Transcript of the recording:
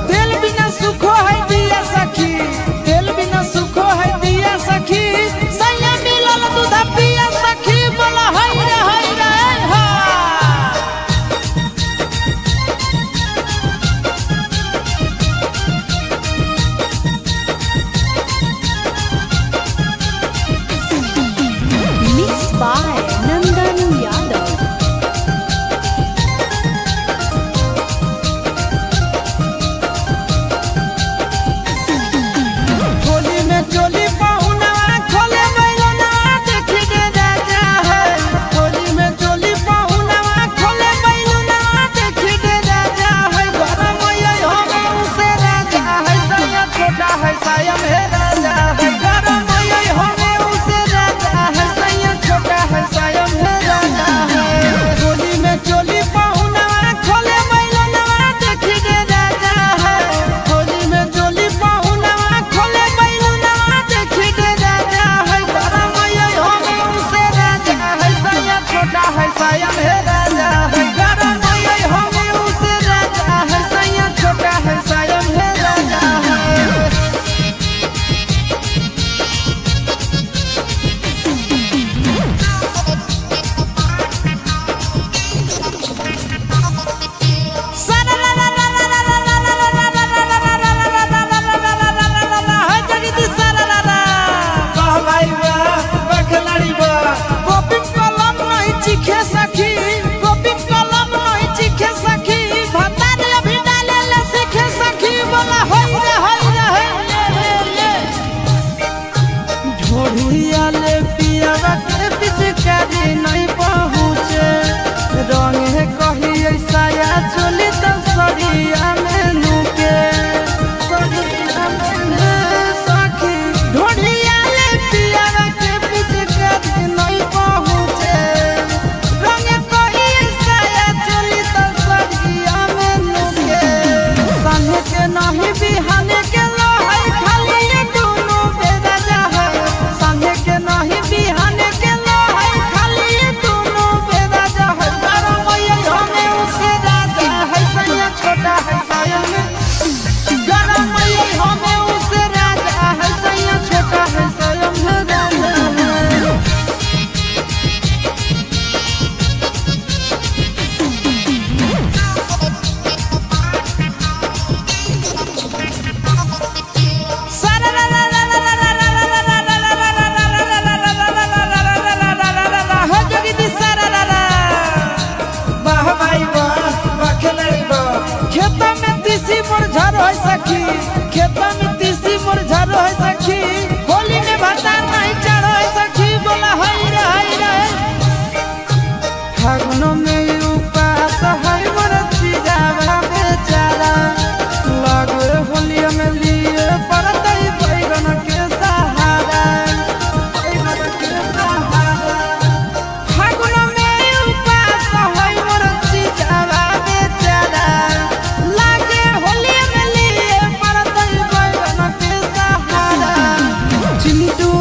तेल बिना सुखो है दिया सखी, तेल बिना सुखो है दिया सखी, सैया मिलल दूध पिया सखी, बोला हाय रे हा। Mixed by Nandan Yadav. Holi में चोली पहुना खोले बैलना देखी दे राजा है, होली में चोली पहुना खोले बैलना देखी दे राजा है, गरम ये हमें उसे राजा है, सैया छोटा है साया में राजा है, गरम ये हमें उसे राजा है, सैया छोटा है साया में राजा है। होली में चोली पहुना खोले बैलना देखी दे राजा है, होली में चोली पहुना खोले बैलना देखी दे राजा है, गरम ये हमें उसे राजा है, सैया छोटा है साया में राजा है, गरम ये हमें उसे राजा है, सैया छोटा है साया में राजा है। नहीं पहुँचे रंग कही साया चोली तो सरिया में लुके, सखी ढोढ़िया ले पिया के पिचकारी नहीं पहुँचे रंग कही साया चोली तो सरिया में लुके, संगे के नहीं बिहाने के लोहाई खाली ये दोनों बेराजा है, संगे के नहीं बिहाने के छोटा है साया में, गरम ये हमें उसे राजा है, सैया छोटा है साया में राजा है। खेता में तीसी मुरझार है सखी, खेता में तीसी मुरझार है सखी, होली में भतार नहीं चढ़ है सखी, बोला हाय रे फागुन में उपास है मोर चिरावा बेचारा, लगे होलिया में लिए पड़ते बैगन के सहारा, बैगन के सहारा, फागुन में उपास है मोर चिरावा बेचारा, लागे होली में लिए पड़ते बैगन के सहारा, चिंटू